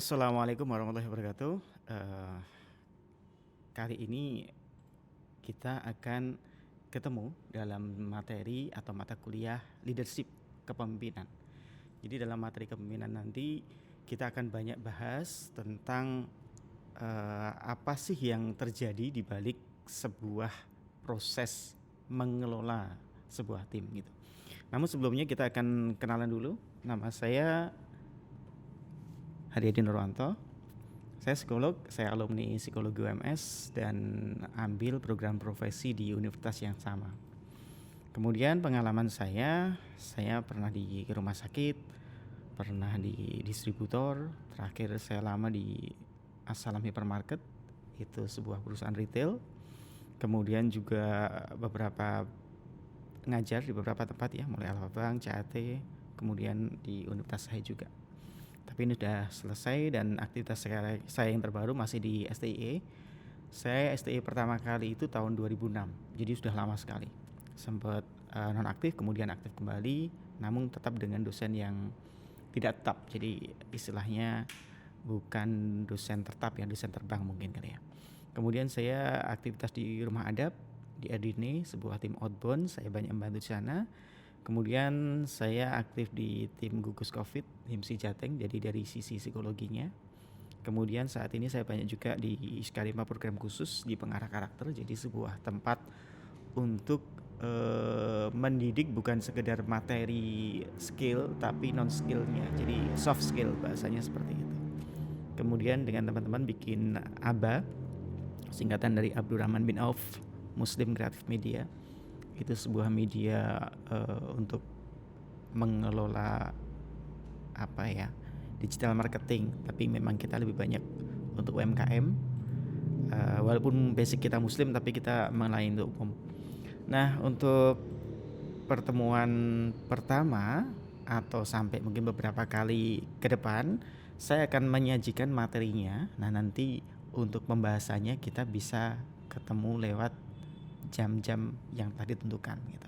Assalamualaikum warahmatullahi wabarakatuh. Eh, Kali ini kita akan ketemu dalam materi atau mata kuliah leadership kepemimpinan. Jadi dalam materi kepemimpinan nanti kita akan banyak bahas tentang apa sih yang terjadi di balik sebuah proses mengelola sebuah tim gitu. Namun sebelumnya kita akan kenalan dulu. Nama saya Haryadi Nurwanto. Saya psikolog, saya alumni psikologi UMS dan ambil program profesi di universitas yang sama. Kemudian pengalaman saya pernah di rumah sakit, pernah di distributor, terakhir saya lama di Assalam Hypermarket, itu sebuah perusahaan retail. Kemudian juga beberapa ngajar di beberapa tempat ya, mulai Alfa Bank, CAT, kemudian di universitas saya juga. Tapi ini sudah selesai dan aktivitas saya yang terbaru masih di STIE. Saya STIE pertama kali itu tahun 2006, jadi sudah lama sekali. Sempat nonaktif, kemudian aktif kembali, namun tetap dengan dosen yang tidak tetap. Jadi istilahnya bukan dosen tetap, ya dosen terbang mungkin kali ya. Kemudian saya aktivitas di Rumah Adab, di Erdine, sebuah tim outbound, saya banyak membantu di sana. Kemudian saya aktif di tim gugus COVID HIMSI Jateng, jadi dari sisi psikologinya. Kemudian saat ini saya banyak juga di Iskarima program khusus di pengarah karakter, jadi sebuah tempat untuk mendidik bukan sekedar materi skill tapi non skillnya, jadi soft skill bahasanya seperti itu. Kemudian dengan teman-teman bikin ABA, singkatan dari Abdurrahman bin Auf Muslim Creative Media. Itu sebuah media untuk mengelola digital marketing, tapi memang kita lebih banyak untuk UMKM, walaupun basic kita Muslim tapi kita melayani untuk umum. Nah, untuk pertemuan pertama atau sampai mungkin beberapa kali ke depan saya akan menyajikan materinya. Nah, nanti untuk pembahasannya kita bisa ketemu lewat jam-jam yang tadi tentukan gitu.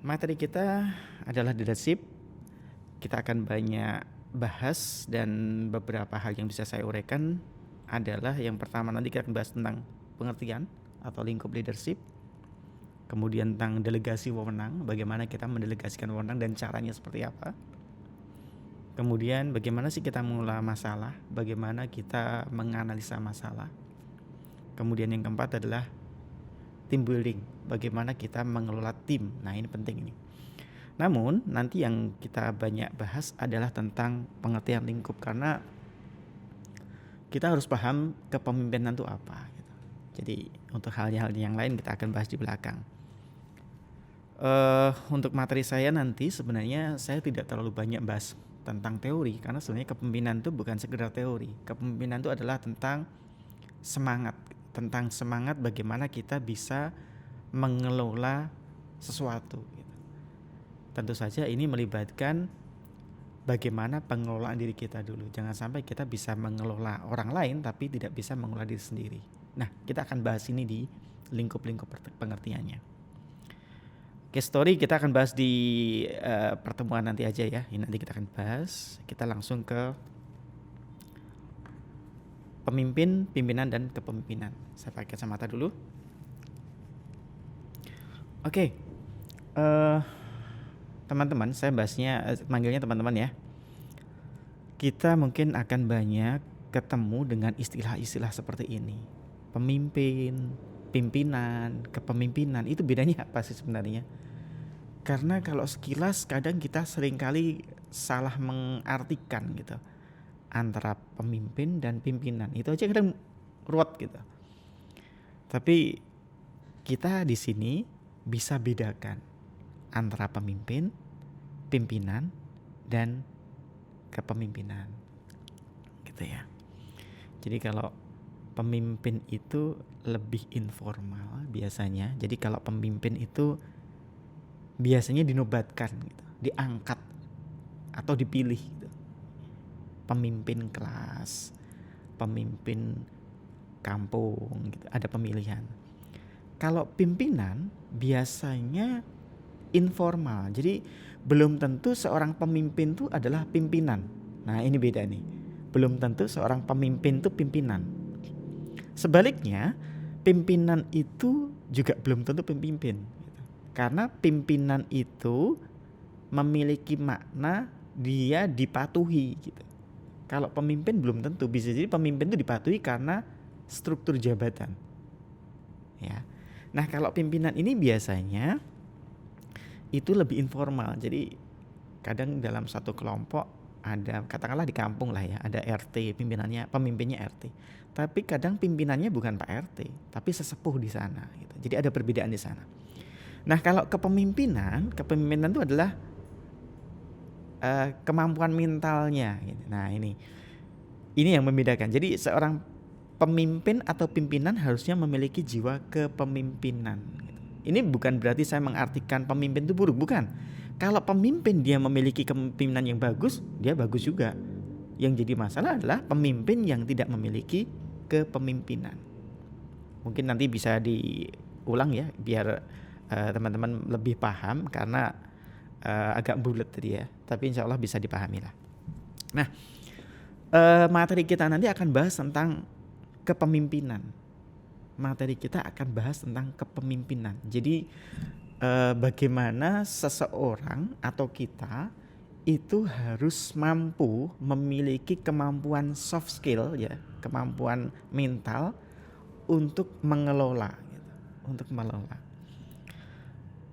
Materi kita adalah leadership. Kita akan banyak bahas dan beberapa hal yang bisa saya uraikan adalah yang pertama nanti kita akan bahas tentang pengertian atau lingkup leadership. Kemudian tentang delegasi wewenang, bagaimana kita mendelegasikan wewenang dan caranya seperti apa. Kemudian bagaimana sih kita mengelola masalah, bagaimana kita menganalisa masalah. Kemudian yang keempat adalah team building, bagaimana kita mengelola tim. Nah, ini penting ini. Namun nanti yang kita banyak bahas adalah tentang pengertian lingkup, karena kita harus paham kepemimpinan itu apa gitu. Jadi untuk hal-hal yang lain kita akan bahas di belakang. Untuk materi saya nanti sebenarnya saya tidak terlalu banyak bahas tentang teori, karena sebenarnya kepemimpinan itu bukan sekedar teori. Kepemimpinan itu adalah tentang semangat bagaimana kita bisa mengelola sesuatu gitu. Tentu saja ini melibatkan bagaimana pengelolaan diri kita dulu. Jangan sampai kita bisa mengelola orang lain tapi tidak bisa mengelola diri sendiri. Nah, kita akan bahas ini di lingkup-lingkup pengertiannya. Case story kita akan bahas di pertemuan nanti aja ya. Ini nanti kita akan bahas. Kita langsung ke pemimpin, pimpinan, dan kepemimpinan. Saya pakai kacamata dulu. Oke, teman-teman, saya manggilnya teman-teman ya. Kita mungkin akan banyak ketemu dengan istilah-istilah seperti ini. Pemimpin, pimpinan, kepemimpinan, itu bedanya apa sih sebenarnya? Karena kalau sekilas kadang kita seringkali salah mengartikan gitu. Antara pemimpin dan pimpinan itu aja kadang ruwet gitu. Tapi kita di sini bisa bedakan antara pemimpin, pimpinan, dan kepemimpinan, gitu ya. Jadi kalau pemimpin itu lebih informal biasanya. Jadi kalau pemimpin itu biasanya dinobatkan, gitu, diangkat atau dipilih. Gitu. Pemimpin kelas, pemimpin kampung gitu, ada pemilihan. Kalau pimpinan biasanya informal, jadi belum tentu seorang pemimpin itu adalah pimpinan. Nah, ini beda nih. belum tentu seorang pemimpin itu pimpinan. Sebaliknya, pimpinan itu juga belum tentu pemimpin. Karena pimpinan itu memiliki makna dia dipatuhi gitu. Kalau pemimpin belum tentu, bisa jadi pemimpin itu dipatuhi karena struktur jabatan. Ya. Nah, kalau pimpinan ini biasanya itu lebih informal. Jadi kadang dalam satu kelompok ada, katakanlah di kampung lah ya, ada RT, pemimpinnya RT. Tapi kadang pimpinannya bukan Pak RT, tapi sesepuh di sana gitu. Jadi ada perbedaan di sana. Nah, kalau kepemimpinan itu adalah kemampuan mentalnya gitu. Nah, ini yang membedakan. Jadi seorang pemimpin atau pimpinan harusnya memiliki jiwa kepemimpinan gitu. Ini bukan berarti saya mengartikan pemimpin itu buruk, bukan. Kalau pemimpin dia memiliki kepemimpinan yang bagus, dia bagus juga. Yang jadi masalah adalah pemimpin yang tidak memiliki kepemimpinan. Mungkin nanti bisa diulang ya, biar teman-teman lebih paham, karena agak bulat tadi ya, tapi insya Allah bisa dipahami lah. Nah, materi kita nanti akan bahas tentang kepemimpinan. Materi kita akan bahas tentang kepemimpinan. Jadi bagaimana seseorang atau kita itu harus mampu memiliki kemampuan soft skill ya, kemampuan mental untuk mengelola gitu, untuk mengelola.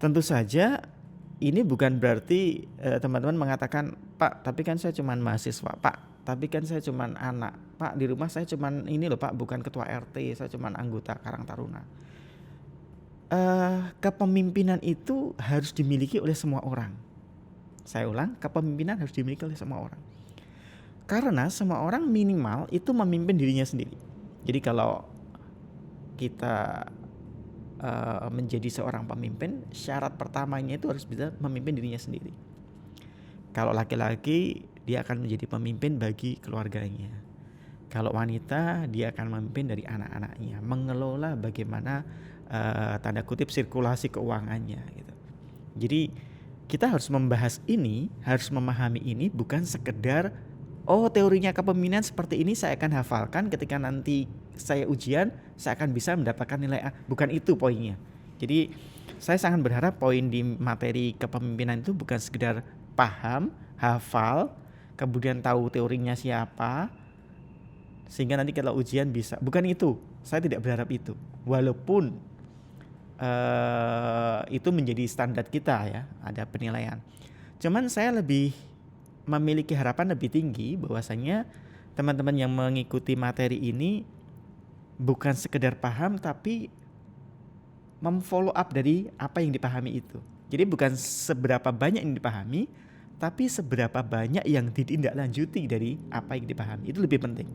Tentu saja ini bukan berarti teman-teman mengatakan, Pak, tapi kan saya cuma mahasiswa, Pak, tapi kan saya cuma anak, Pak, di rumah saya cuma ini loh Pak, bukan ketua RT, saya cuma anggota Karang Taruna. Kepemimpinan itu harus dimiliki oleh semua orang. Saya ulang, kepemimpinan harus dimiliki oleh semua orang. Karena semua orang minimal itu memimpin dirinya sendiri. Jadi kalau kita menjadi seorang pemimpin, syarat pertamanya itu harus bisa memimpin dirinya sendiri. Kalau laki-laki, dia akan menjadi pemimpin bagi keluarganya. Kalau wanita, dia akan memimpin dari anak-anaknya, mengelola bagaimana tanda kutip sirkulasi keuangannya gitu. Jadi kita harus membahas ini, harus memahami ini, bukan sekedar teorinya kepemimpinan seperti ini saya akan hafalkan, ketika nanti saya ujian saya akan bisa mendapatkan nilai A. Bukan itu poinnya. Jadi saya sangat berharap poin di materi kepemimpinan itu bukan sekedar paham, hafal, kemudian tahu teorinya siapa, sehingga nanti kalau ujian bisa. Bukan itu. Saya tidak berharap itu. Walaupun itu menjadi standar kita ya, ada penilaian. Cuman saya lebih memiliki harapan lebih tinggi bahwasanya teman-teman yang mengikuti materi ini bukan sekedar paham, tapi memfollow up dari apa yang dipahami itu. Jadi bukan seberapa banyak yang dipahami, tapi seberapa banyak yang ditindaklanjuti dari apa yang dipahami. Itu lebih penting.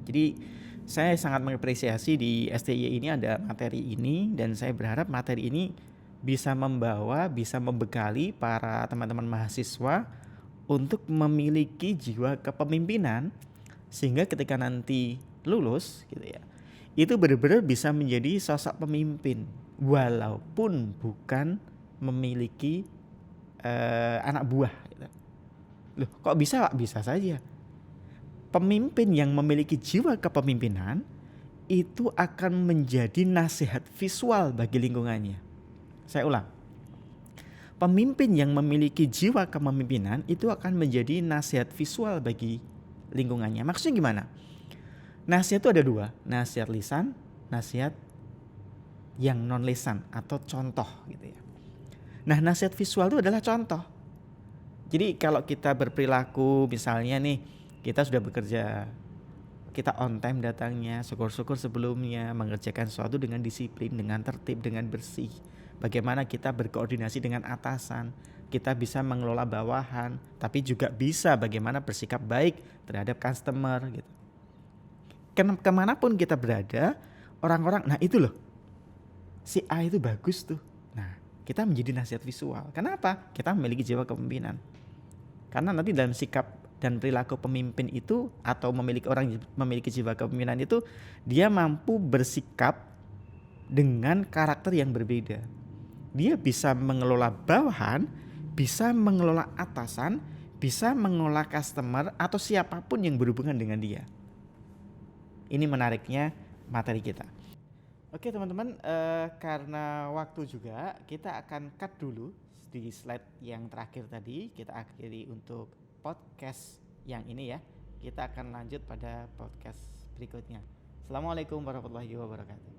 Jadi saya sangat mengapresiasi di STY ini ada materi ini, dan saya berharap materi ini bisa membekali para teman-teman mahasiswa untuk memiliki jiwa kepemimpinan, sehingga ketika nanti lulus gitu ya, itu benar-benar bisa menjadi sosok pemimpin walaupun bukan memiliki anak buah gitu. Loh, kok bisa? Bisa saja. Pemimpin yang memiliki jiwa kepemimpinan itu akan menjadi nasihat visual bagi lingkungannya. Saya ulang. Pemimpin yang memiliki jiwa kepemimpinan itu akan menjadi nasihat visual bagi lingkungannya. Maksudnya gimana? Nasihat itu ada dua, nasihat lisan, nasihat yang non lisan atau contoh gitu ya. Nah, nasihat visual itu adalah contoh. Jadi kalau kita berperilaku, misalnya nih, kita sudah bekerja, kita on time datangnya, syukur-syukur sebelumnya, mengerjakan sesuatu dengan disiplin, dengan tertib, dengan bersih. Bagaimana kita berkoordinasi dengan atasan, kita bisa mengelola bawahan, tapi juga bisa bagaimana bersikap baik terhadap customer gitu. Kemanapun kita berada, orang-orang, nah itu loh, si A itu bagus tuh. Nah, kita menjadi nasihat visual. Kenapa? Kita memiliki jiwa kepemimpinan. Karena nanti dalam sikap dan perilaku pemimpin itu, atau memiliki jiwa kepemimpinan itu, dia mampu bersikap dengan karakter yang berbeda. Dia bisa mengelola bawahan, bisa mengelola atasan, bisa mengolah customer atau siapapun yang berhubungan dengan dia. Ini menariknya materi kita. Oke teman-teman, karena waktu juga kita akan cut dulu di slide yang terakhir tadi. Kita akhiri untuk podcast yang ini ya. Kita akan lanjut pada podcast berikutnya. Assalamualaikum warahmatullahi wabarakatuh.